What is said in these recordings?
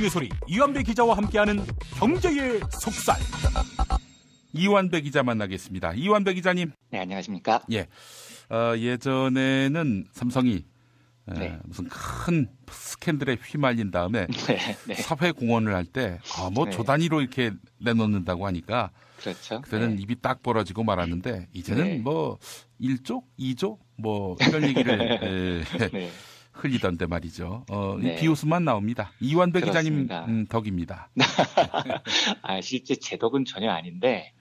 경제 소리 이완배 기자와 함께하는 경제의 속살. 이완배 기자 만나겠습니다. 이완배 기자님. 네, 안녕하십니까? 예. 예전에는 삼성이 네. 무슨 큰 스캔들에 휘말린 다음에 네. 사회 공헌을 할 때 뭐 네. 조 단위로 이렇게 내놓는다고 하니까 그렇죠. 그때는 네. 입이 딱 벌어지고 말았는데 이제는 네. 뭐 1조, 2조 뭐 이런 얘기를 네. 흘리던데 말이죠. 네. 비웃음만 나옵니다. 이완배 기자님 그렇습니다. 덕입니다. 실제 제 덕은 전혀 아닌데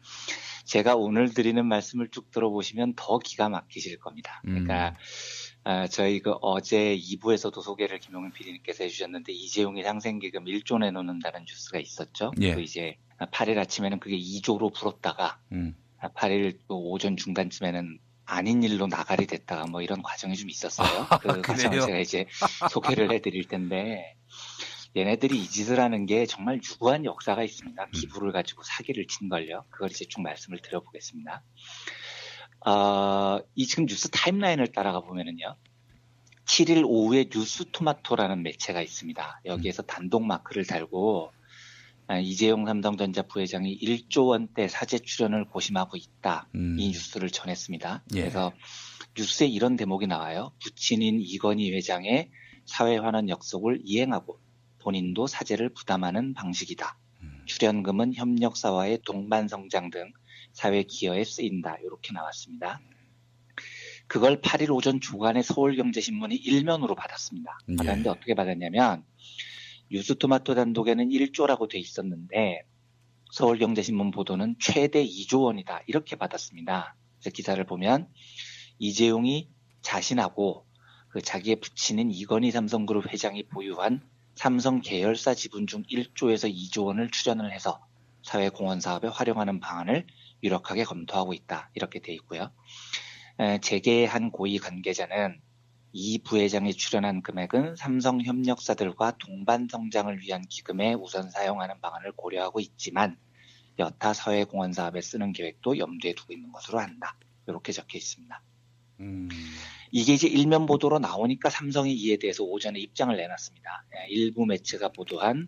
제가 오늘 드리는 말씀을 쭉 들어보시면 더 기가 막히실 겁니다. 그러니까 저희 어제 2부에서도 소개를 김용민 PD님께서 해주셨는데 이재용이 상생기금 1조 내놓는다는 뉴스가 있었죠. 예. 또 이제 8일 아침에는 그게 2조로 불었다가 8일 또 오전 중반쯤에는 아닌 일로 나가리 됐다가 뭐 이런 과정이 좀 있었어요. 그 과정을 제가 이제 소개를 해드릴 텐데 얘네들이 이 짓을 하는 게 정말 유구한 역사가 있습니다. 기부를 가지고 사기를 친 걸요. 그걸 이제 쭉 말씀을 드려보겠습니다. 이 지금 뉴스 타임라인을 따라가 보면은요. 7일 오후에 뉴스토마토라는 매체가 있습니다. 여기에서 단독 마크를 달고 이재용 삼성전자 부회장이 1조 원대 사재 출연을 고심하고 있다. 이 뉴스를 전했습니다. 예. 그래서 뉴스에 이런 대목이 나와요. 부친인 이건희 회장의 사회환원 약속을 이행하고 본인도 사재를 부담하는 방식이다. 출연금은 협력사와의 동반성장 등 사회 기여에 쓰인다. 이렇게 나왔습니다. 그걸 8일 오전 주간에 서울경제신문이 일면으로 받았습니다. 받았는데 어떻게 받았냐면 뉴스토마토 단독에는 1조라고 돼 있었는데 서울경제신문 보도는 최대 2조 원이다. 이렇게 받았습니다. 그래서 기사를 보면 이재용이 자신하고 자기의 부친인 이건희 삼성그룹 회장이 보유한 삼성 계열사 지분 중 1조에서 2조 원을 출연을 해서 사회공헌 사업에 활용하는 방안을 유력하게 검토하고 있다. 이렇게 돼 있고요. 재계의 한 고위 관계자는 이 부회장이 출연한 금액은 삼성 협력사들과 동반 성장을 위한 기금에 우선 사용하는 방안을 고려하고 있지만 여타 사회공헌 사업에 쓰는 계획도 염두에 두고 있는 것으로 안다. 이렇게 적혀 있습니다. 이게 이제 일면 보도로 나오니까 삼성이 이에 대해서 오전에 입장을 내놨습니다. 일부 매체가 보도한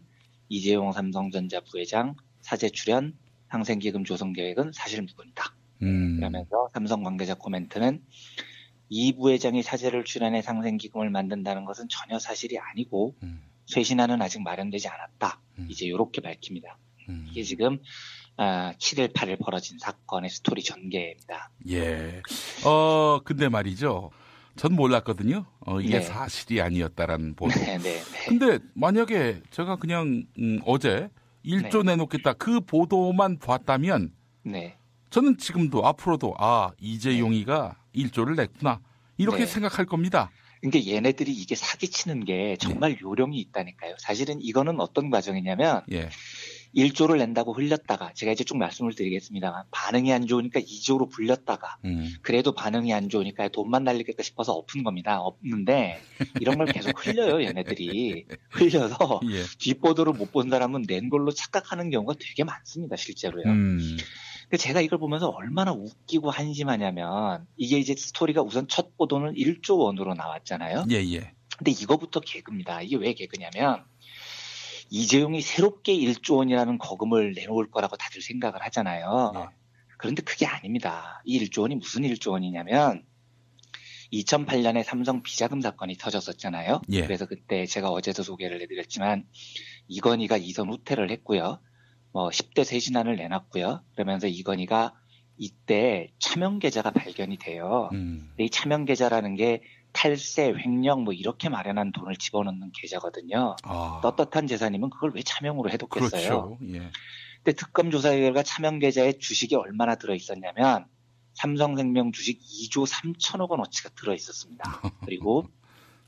이재용 삼성전자 부회장 사재 출연 상생기금 조성 계획은 사실 무근이다. 그러면서 삼성 관계자 코멘트는 이 부회장이 사재를 출연해 상생기금을 만든다는 것은 전혀 사실이 아니고 쇄신안은 아직 마련되지 않았다. 이제 이렇게 밝힙니다. 이게 지금 7일, 8일 벌어진 사건의 스토리 전개입니다. 예. 근데 말이죠. 전 몰랐거든요. 이게 네. 사실이 아니었다라는 보도. 네. 근데 만약에 제가 그냥 어제 1조 내놓겠다 그 보도만 봤다면 네. 저는 지금도 앞으로도 이재용이가 1조를 냈구나 이렇게 생각할 겁니다. 그러니까 얘네들이 이게 사기치는 게 정말 요령이 있다니까요. 사실은 이거는 어떤 과정이냐면 1조를 낸다고 흘렸다가 제가 이제 쭉 말씀을 드리겠습니다만 반응이 안 좋으니까 2조로 불렸다가 그래도 반응이 안 좋으니까 돈만 날리겠다 싶어서 엎은 겁니다. 엎는데 이런 걸 계속 흘려요. 얘네들이 흘려서 뒷보도를 못 본 사람은 낸 걸로 착각하는 경우가 되게 많습니다. 실제로요. 근데 제가 이걸 보면서 얼마나 웃기고 한심하냐면 이게 이제 스토리가 우선 첫 보도는 1조 원으로 나왔잖아요. 근데 이거부터 개그입니다. 이게 왜 개그냐면 이재용이 새롭게 1조 원이라는 거금을 내놓을 거라고 다들 생각을 하잖아요. 그런데 그게 아닙니다. 이 1조 원이 무슨 1조 원이냐면 2008년에 삼성 비자금 사건이 터졌었잖아요. 그래서 그때 제가 어제도 소개를 해드렸지만 이건희가 이선 후퇴를 했고요. 10대 쇄신안을 내놨고요. 그러면서 이건희가 이때 차명 계좌가 발견이 돼요. 근데 이 차명 계좌라는 게 탈세, 횡령 이렇게 마련한 돈을 집어넣는 계좌거든요. 떳떳한 재산이면 그걸 왜 차명으로 해뒀겠어요. 그렇죠. 예. 근데 특검 조사 결과 차명 계좌에 주식이 얼마나 들어있었냐면 삼성생명 주식 2조 3천억 원어치가 들어있었습니다. 그리고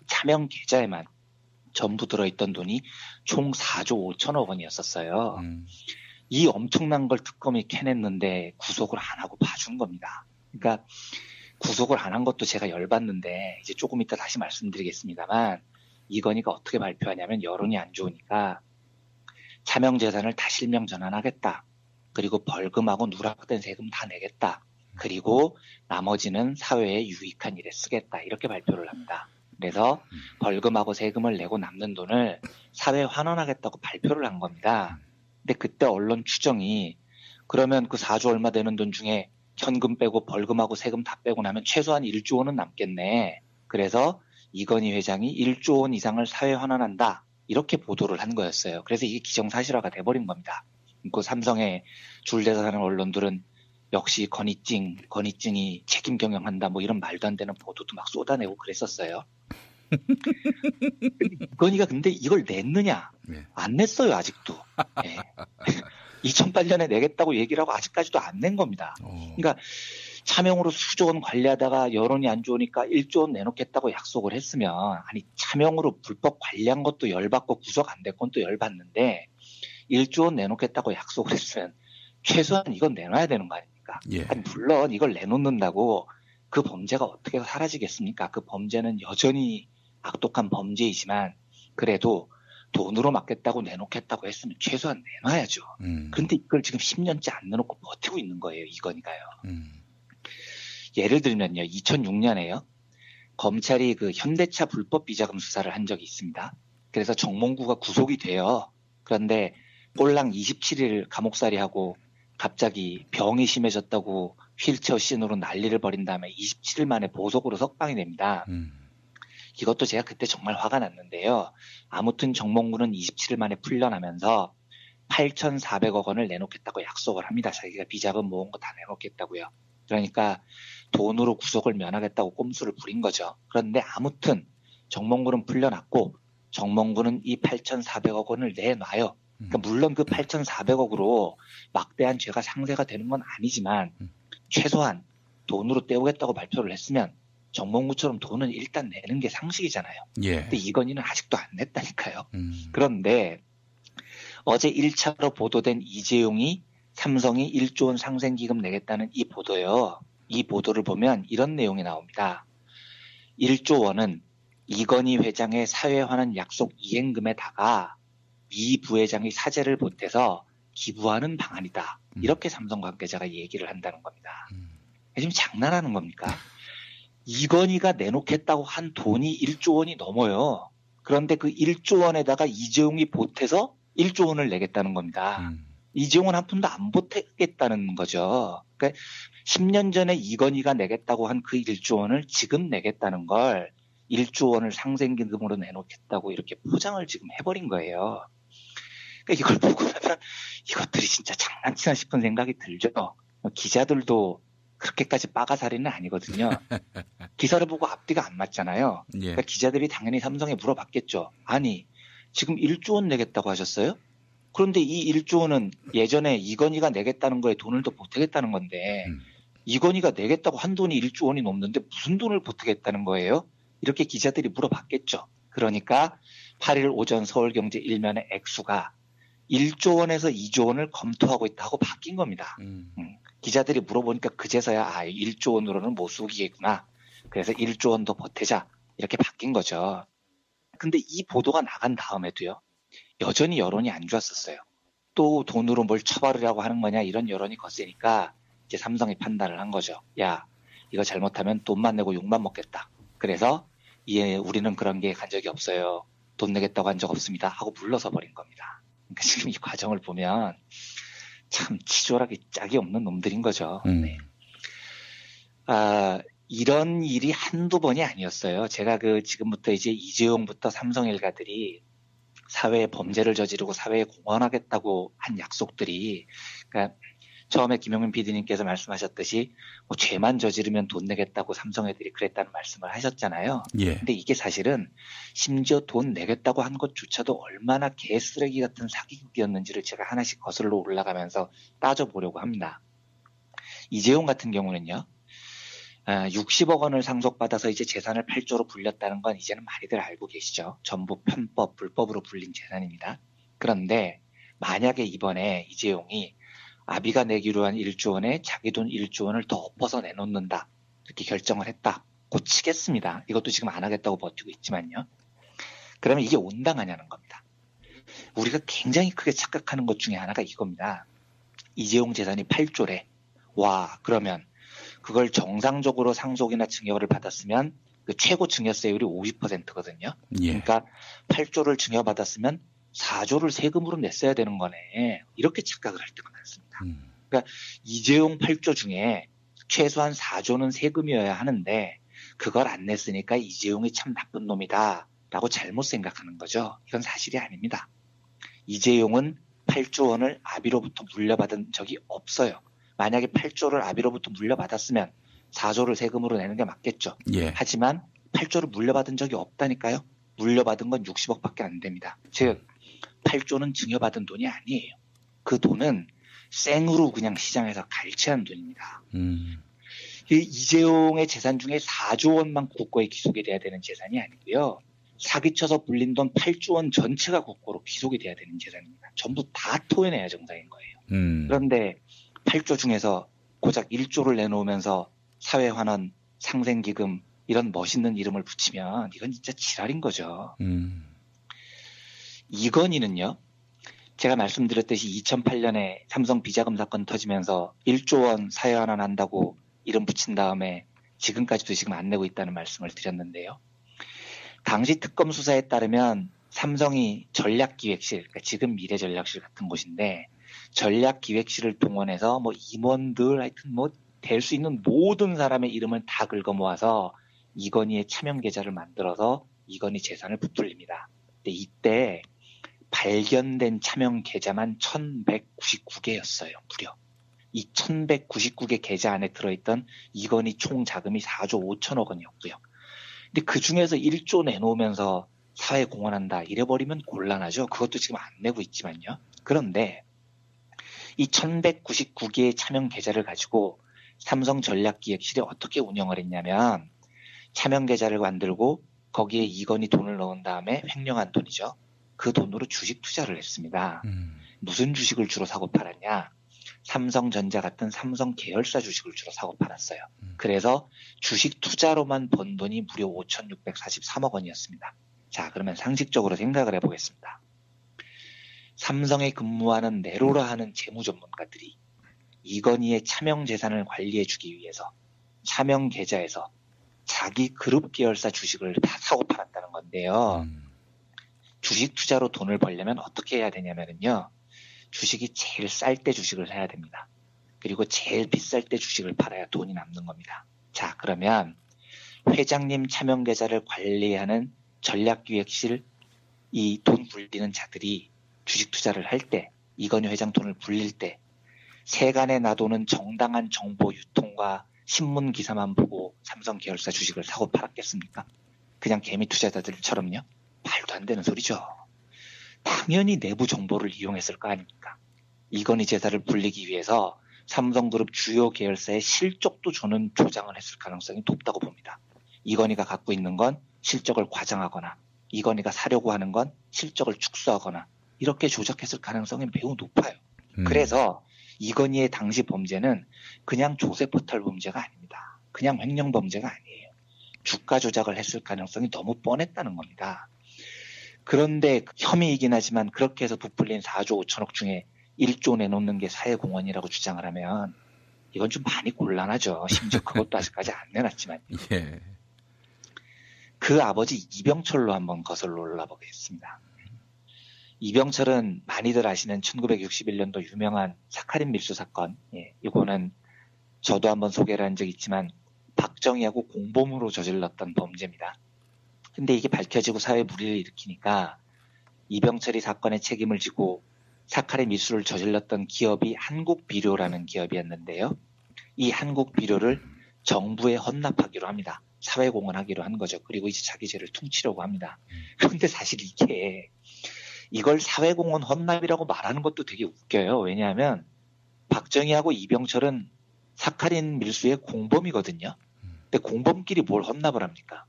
차명 계좌에만 전부 들어있던 돈이 총 4조 5천억 원이었었어요. 이 엄청난 걸 특검이 캐냈는데 구속을 안 하고 봐준 겁니다. 그러니까 구속을 안 한 것도 제가 열받는데 이제 조금 이따 다시 말씀드리겠습니다만 이건희가 어떻게 발표하냐면 여론이 안 좋으니까 차명 재산을 다 실명 전환하겠다. 그리고 벌금하고 누락된 세금 다 내겠다. 그리고 나머지는 사회에 유익한 일에 쓰겠다. 이렇게 발표를 합니다. 그래서 벌금하고 세금을 내고 남는 돈을 사회에 환원하겠다고 발표를 한 겁니다. 근데 그때 언론 추정이 그러면 그 4조 얼마 되는 돈 중에 현금 빼고 벌금하고 세금 다 빼고 나면 최소한 1조 원은 남겠네. 그래서 이건희 회장이 1조 원 이상을 사회에 환원한다. 이렇게 보도를 한 거였어요. 그래서 이게 기정사실화가 돼버린 겁니다. 그 삼성의 줄대서 하는 언론들은 역시 건희증이 책임 경영한다 뭐 이런 말도 안 되는 보도도 막 쏟아내고 그랬었어요. 이건희가 근데 이걸 냈느냐? 네. 안 냈어요 아직도. 네. 2008년에 내겠다고 얘기를 하고 아직까지도 안 낸 겁니다. 그러니까 차명으로 수조 원 관리하다가 여론이 안 좋으니까 1조 원 내놓겠다고 약속을 했으면 아니 차명으로 불법 관리한 것도 열받고 구속 안 될 건 또 열받는데 1조 원 내놓겠다고 약속을 했으면 최소한 이건 내놔야 되는 거 아닙니까? 예. 아니, 물론 이걸 내놓는다고 그 범죄가 어떻게 사라지겠습니까? 그 범죄는 여전히 악독한 범죄이지만 그래도 돈으로 막겠다고 내놓겠다고 했으면 최소한 내놔야죠. 그런데 이걸 지금 10년째 안 내놓고 버티고 있는 거예요. 이거니까요. 예를 들면요. 2006년에요. 검찰이 그 현대차 불법 비자금 수사를 한 적이 있습니다. 그래서 정몽구가 구속이 돼요. 그런데 꼴랑 27일 감옥살이하고 갑자기 병이 심해졌다고 휠체어 씬으로 난리를 벌인 다음에 27일 만에 보석으로 석방이 됩니다. 이것도 제가 그때 정말 화가 났는데요. 아무튼 정몽구는 27일 만에 풀려나면서 8,400억 원을 내놓겠다고 약속을 합니다. 자기가 비자금 모은 거 다 내놓겠다고요. 그러니까 돈으로 구속을 면하겠다고 꼼수를 부린 거죠. 그런데 아무튼 정몽구는 풀려났고 정몽구는 이 8,400억 원을 내놔요. 그러니까 물론 그 8,400억으로 막대한 죄가 상세가 되는 건 아니지만 최소한 돈으로 떼오겠다고 발표를 했으면 정몽구처럼 돈은 일단 내는 게 상식이잖아요. 예. 근데 이건희는 아직도 안 냈다니까요. 그런데 어제 1차로 보도된 이재용이 삼성이 1조 원 상생기금 내겠다는 이 보도요. 이 보도를 보면 이런 내용이 나옵니다. 1조 원은 이건희 회장의 사회에 관한 약속 이행금에다가 이 부회장이 사재를 보태서 기부하는 방안이다. 이렇게 삼성 관계자가 얘기를 한다는 겁니다. 지금 장난하는 겁니까? 이건희가 내놓겠다고 한 돈이 1조 원이 넘어요. 그런데 그 1조 원에다가 이재용이 보태서 1조 원을 내겠다는 겁니다. 이재용은 한 푼도 안 보태겠다는 거죠. 그러니까 10년 전에 이건희가 내겠다고 한 그 1조 원을 지금 내겠다는 걸 1조 원을 상생기금으로 내놓겠다고 이렇게 포장을 지금 해버린 거예요. 그러니까 이걸 보고 나면 이것들이 진짜 장난치나 싶은 생각이 들죠. 기자들도 그렇게까지 빠가사리는 아니거든요. 기사를 보고 앞뒤가 안 맞잖아요. 예. 그러니까 기자들이 당연히 삼성에 물어봤겠죠. 아니 지금 1조 원 내겠다고 하셨어요? 그런데 이 1조 원은 예전에 이건희가 내겠다는 거에 돈을 더 보태겠다는 건데 이건희가 내겠다고 한 돈이 1조 원이 넘는데 무슨 돈을 보태겠다는 거예요? 이렇게 기자들이 물어봤겠죠. 그러니까 8일 오전 서울경제 1면의 액수가 1조 원에서 2조 원을 검토하고 있다고 바뀐 겁니다. 기자들이 물어보니까 그제서야 1조 원으로는 못 속이겠구나. 그래서 1조 원 더 보태자 이렇게 바뀐 거죠. 근데 이 보도가 나간 다음에도요. 여전히 여론이 안 좋았었어요. 또 돈으로 뭘 처벌하려고 하는 거냐 이런 여론이 거세니까 이제 삼성이 판단을 한 거죠. 야 이거 잘못하면 돈만 내고 욕만 먹겠다. 그래서 우리는 그런 게 간 적이 없어요. 돈 내겠다고 한 적 없습니다. 하고 물러서 버린 겁니다. 그러니까 지금 이 과정을 보면 참 치졸하게 짝이 없는 놈들인 거죠. 네. 이런 일이 한두 번이 아니었어요. 제가 지금부터 이제 이재용부터 삼성 일가들이 사회에 범죄를 저지르고 사회에 공헌하겠다고 한 약속들이, 그러니까 처음에 김용민 PD님께서 말씀하셨듯이 뭐 죄만 저지르면 돈 내겠다고 삼성 애들이 그랬다는 말씀을 하셨잖아요. 예. 근데 이게 사실은 심지어 돈 내겠다고 한 것조차도 얼마나 개쓰레기 같은 사기극이었는지를 제가 하나씩 거슬러 올라가면서 따져보려고 합니다. 이재용 같은 경우는요. 60억 원을 상속받아서 이제 재산을 8조로 불렸다는 건 이제는 많이들 알고 계시죠. 전부 편법, 불법으로 불린 재산입니다. 그런데 만약에 이번에 이재용이 아비가 내기로 한 1조 원에 자기 돈 1조 원을 더 엎어서 내놓는다. 이렇게 결정을 했다. 고치겠습니다. 이것도 지금 안 하겠다고 버티고 있지만요. 그러면 이게 온당하냐는 겁니다. 우리가 굉장히 크게 착각하는 것 중에 하나가 이겁니다. 이재용 재산이 8조래. 와, 그러면 그걸 정상적으로 상속이나 증여를 받았으면 그 최고 증여세율이 50%거든요. 예. 그러니까 8조를 증여받았으면 4조를 세금으로 냈어야 되는 거네. 이렇게 착각을 할 때가 많습니다. 그러니까 이재용 8조 중에 최소한 4조는 세금이어야 하는데 그걸 안 냈으니까 이재용이 참 나쁜 놈이다 라고 잘못 생각하는 거죠. 이건 사실이 아닙니다. 이재용은 8조 원을 아비로부터 물려받은 적이 없어요. 만약에 8조를 아비로부터 물려받았으면 4조를 세금으로 내는 게 맞겠죠. 예. 하지만 8조를 물려받은 적이 없다니까요. 물려받은 건 60억밖에 안 됩니다. 즉 8조는 증여받은 돈이 아니에요. 그 돈은 생으로 그냥 시장에서 갈취한 돈입니다. 이재용의 재산 중에 4조 원만 국고에 기속이 돼야 되는 재산이 아니고요. 사기쳐서 불린 돈 8조 원 전체가 국고로 기속이 돼야 되는 재산입니다. 전부 다 토해내야 정상인 거예요. 그런데 8조 중에서 고작 1조를 내놓으면서 사회환원, 상생기금 이런 멋있는 이름을 붙이면 이건 진짜 지랄인 거죠. 이건희는요. 제가 말씀드렸듯이 2008년에 삼성 비자금 사건 터지면서 1조 원 사회환원 한다고 이름 붙인 다음에 지금까지도 지금 안 내고 있다는 말씀을 드렸는데요. 당시 특검 수사에 따르면 삼성이 전략기획실, 그러니까 지금 미래전략실 같은 곳인데 전략기획실을 동원해서 뭐 임원들 하여튼 뭐 될 수 있는 모든 사람의 이름을 다 긁어 모아서 이건희의 차명 계좌를 만들어서 이건희 재산을 부풀립니다. 근데 이때 발견된 차명 계좌만 1199개였어요. 무려. 이 1199개 계좌 안에 들어있던 이건희 총 자금이 4조 5천억 원이었고요. 근데 그 중에서 1조 내놓으면서 사회 공헌한다 이래버리면 곤란하죠. 그것도 지금 안 내고 있지만요. 그런데 이 1199개의 차명 계좌를 가지고 삼성 전략기획실이 어떻게 운영을 했냐면 차명 계좌를 만들고 거기에 이건희 돈을 넣은 다음에 횡령한 돈이죠. 그 돈으로 주식 투자를 했습니다. 무슨 주식을 주로 사고 팔았냐? 삼성전자 같은 삼성 계열사 주식을 주로 사고 팔았어요. 그래서 주식 투자로만 번 돈이 무려 5,643억 원이었습니다. 자, 그러면 상식적으로 생각을 해보겠습니다. 삼성에 근무하는 네로라 하는 재무 전문가들이 이건희의 차명 재산을 관리해주기 위해서 차명 계좌에서 자기 그룹 계열사 주식을 다 사고 팔았다는 건데요. 주식 투자로 돈을 벌려면 어떻게 해야 되냐면요. 주식이 제일 쌀 때 주식을 사야 됩니다. 그리고 제일 비쌀 때 주식을 팔아야 돈이 남는 겁니다. 자, 그러면 회장님 차명 계좌를 관리하는 전략기획실 이 돈 굴리는 자들이 주식 투자를 할 때 이건희 회장 돈을 굴릴 때 세간에 놔도는 정당한 정보 유통과 신문 기사만 보고 삼성 계열사 주식을 사고 팔았겠습니까? 그냥 개미 투자자들처럼요? 말도 안 되는 소리죠. 당연히 내부 정보를 이용했을 거 아닙니까? 이건희 재산을 불리기 위해서 삼성그룹 주요 계열사의 실적도 저는 조장을 했을 가능성이 높다고 봅니다. 이건희가 갖고 있는 건 실적을 과장하거나 이건희가 사려고 하는 건 실적을 축소하거나 이렇게 조작했을 가능성이 매우 높아요. 그래서 이건희의 당시 범죄는 그냥 조세포탈 범죄가 아닙니다. 그냥 횡령 범죄가 아니에요. 주가 조작을 했을 가능성이 너무 뻔했다는 겁니다. 그런데 혐의이긴 하지만 그렇게 해서 부풀린 4조 5천억 중에 1조 내놓는 게 사회공헌이라고 주장을 하면 이건 좀 많이 곤란하죠. 심지어 그것도 아직까지 안 내놨지만. 예. 그 아버지 이병철로 한번 거슬러 올라 보겠습니다. 이병철은 많이들 아시는 1961년도 유명한 사카린 밀수 사건. 예, 이거는 저도 한번 소개를 한 적이 있지만 박정희하고 공범으로 저질렀던 범죄입니다. 근데 이게 밝혀지고 사회에 물의를 일으키니까 이병철이 사건의 책임을 지고 사카린 밀수를 저질렀던 기업이 한국비료라는 기업이었는데요. 이 한국비료를 정부에 헌납하기로 합니다. 사회공헌하기로 한 거죠. 그리고 이제 자기 죄를 퉁치려고 합니다. 그런데 사실 이걸 사회공헌 헌납이라고 말하는 것도 되게 웃겨요. 왜냐하면 박정희하고 이병철은 사카린 밀수의 공범이거든요. 근데 공범끼리 뭘 헌납을 합니까?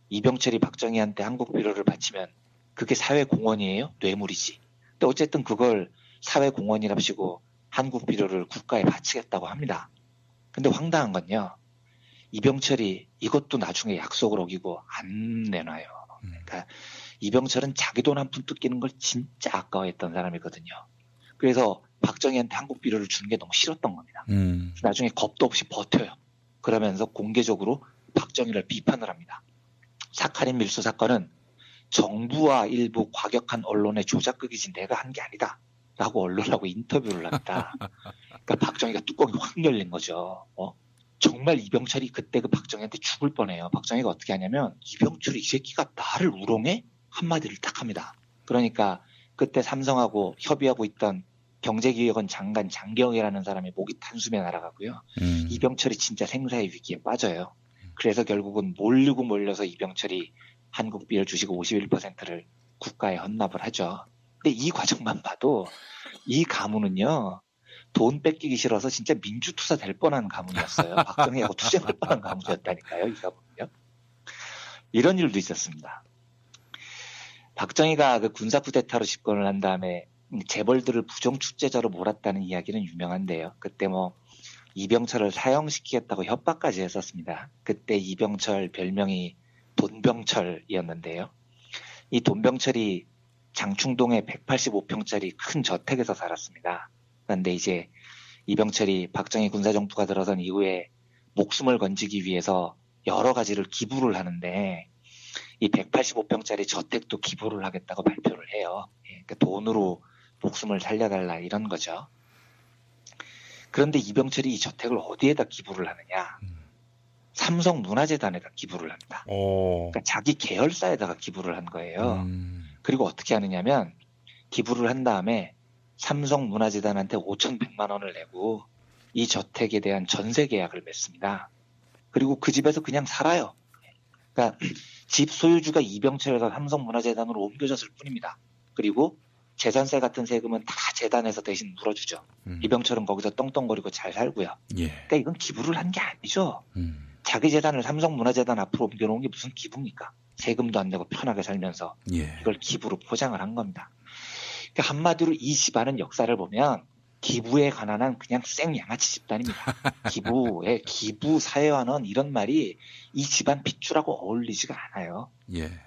이병철이 박정희한테 한국비료를 바치면 그게 사회공헌이에요? 뇌물이지. 근데 어쨌든 그걸 사회공헌이랍시고 한국비료를 국가에 바치겠다고 합니다. 근데 황당한 건요. 이병철이 이것도 나중에 약속을 어기고 안 내놔요. 그러니까 이병철은 자기 돈 한 푼 뜯기는 걸 진짜 아까워했던 사람이거든요. 그래서 박정희한테 한국비료를 주는 게 너무 싫었던 겁니다. 나중에 겁도 없이 버텨요. 그러면서 공개적으로 박정희를 비판을 합니다. 사카린 밀수 사건은 정부와 일부 과격한 언론의 조작극이지 내가 한 게 아니다. 라고 언론하고 인터뷰를 합니다. 그러니까 박정희가 뚜껑이 확 열린 거죠. 정말 이병철이 그때 그 박정희한테 죽을 뻔해요. 박정희가 어떻게 하냐면 이병철이 이 새끼가 나를 우롱해? 한마디를 딱 합니다. 그러니까 그때 삼성하고 협의하고 있던 경제기획원 장관 장경이라는 사람의 목이 단숨에 날아가고요. 이병철이 진짜 생사의 위기에 빠져요. 그래서 결국은 몰리고 몰려서 이병철이 한국비열 주식 51%를 국가에 헌납을 하죠. 근데 이 과정만 봐도 이 가문은요. 돈 뺏기기 싫어서 진짜 민주투사 될 뻔한 가문이었어요. 박정희하고 투쟁할 뻔한 가문이었다니까요. 이 가문은요. 이런 일도 있었습니다. 박정희가 그 군사 쿠데타로 집권을 한 다음에 재벌들을 부정축제자로 몰았다는 이야기는 유명한데요. 그때 뭐 이병철을 사형시키겠다고 협박까지 했었습니다. 그때 이병철 별명이 돈병철이었는데요. 이 돈병철이 장충동에 185평짜리 큰 저택에서 살았습니다. 그런데 이제 이병철이 박정희 군사정부가 들어선 이후에 목숨을 건지기 위해서 여러 가지를 기부를 하는데 이 185평짜리 저택도 기부를 하겠다고 발표를 해요. 그러니까 돈으로 목숨을 살려달라 이런 거죠. 그런데 이병철이 이 저택을 어디에다 기부를 하느냐. 삼성문화재단에다 기부를 합니다. 그러니까 자기 계열사에다가 기부를 한 거예요. 그리고 어떻게 하느냐면 기부를 한 다음에 삼성문화재단한테 5,100만 원을 내고 이 저택에 대한 전세 계약을 맺습니다. 그리고 그 집에서 그냥 살아요. 그러니까 집 소유주가 이병철과 삼성문화재단으로 옮겨졌을 뿐입니다. 그리고 재산세 같은 세금은 다 재단에서 대신 물어주죠. 이병철은 거기서 똥똥거리고 잘 살고요. 그러니까 이건 기부를 한 게 아니죠. 자기 재산을 삼성문화재단 앞으로 옮겨놓은 게 무슨 기부입니까? 세금도 안 내고 편하게 살면서 이걸 기부로 포장을 한 겁니다. 그러니까 한마디로 이 집안은 역사를 보면 기부에 관한 그냥 생양아치 집단입니다. 기부 사회화는 이런 말이 이 집안 핏줄하고 어울리지가 않아요.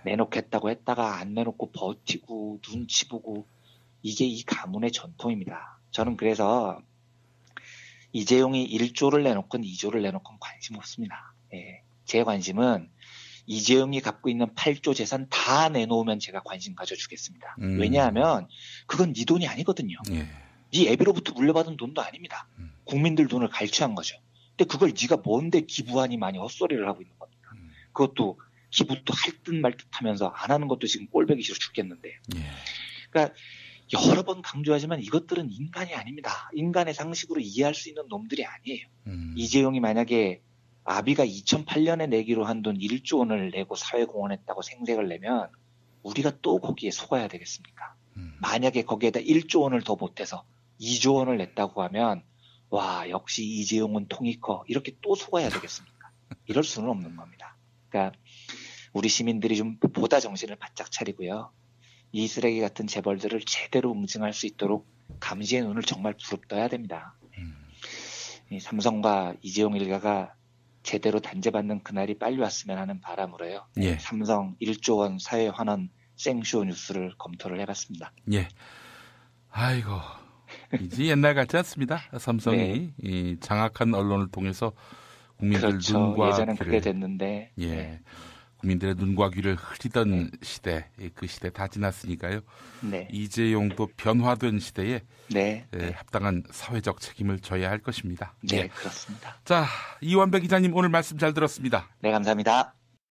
내놓겠다고 했다가 안 내놓고 버티고 눈치 보고 이게 이 가문의 전통입니다. 저는 그래서 이재용이 1조를 내놓건 2조를 내놓건 관심 없습니다. 제 관심은 이재용이 갖고 있는 8조 재산 다 내놓으면 제가 관심 가져주겠습니다. 왜냐하면 그건 네 돈이 아니거든요. 네 애비로부터 물려받은 돈도 아닙니다. 국민들 돈을 갈취한 거죠. 근데 그걸 네가 뭔데 기부하니 많이 헛소리를 하고 있는 겁니까? 그것도 기부도 할 듯 말 듯 하면서 안 하는 것도 지금 꼴보기 싫어 죽겠는데. 그러니까 여러 번 강조하지만 이것들은 인간이 아닙니다. 인간의 상식으로 이해할 수 있는 놈들이 아니에요. 이재용이 만약에 아비가 2008년에 내기로 한 돈 1조 원을 내고 사회공헌했다고 생색을 내면 우리가 또 거기에 속아야 되겠습니까? 만약에 거기에다 1조 원을 더 못해서 2조 원을 냈다고 하면 와 역시 이재용은 통이 커 이렇게 또 속아야 되겠습니까? 이럴 수는 없는 겁니다. 그러니까 우리 시민들이 좀 보다 정신을 바짝 차리고요. 이 쓰레기 같은 재벌들을 제대로 응징할 수 있도록 감시의 눈을 정말 부릅떠야 됩니다. 이 삼성과 이재용 일가가 제대로 단죄받는 그날이 빨리 왔으면 하는 바람으로요. 삼성 1조 원 사회 환원 생쇼 뉴스를 검토를 해봤습니다. 아이고 이제 옛날 같지 않습니다. 삼성이 이 장악한 언론을 통해서 국민들 눈과 예전엔 그게 됐는데 국민들의 눈과 귀를 흐리던 시대, 그 시대 다 지났으니까요. 이재용도 변화된 시대에 합당한 사회적 책임을 져야 할 것입니다. 네, 그렇습니다. 자, 이완배 기자님 오늘 말씀 잘 들었습니다. 네, 감사합니다.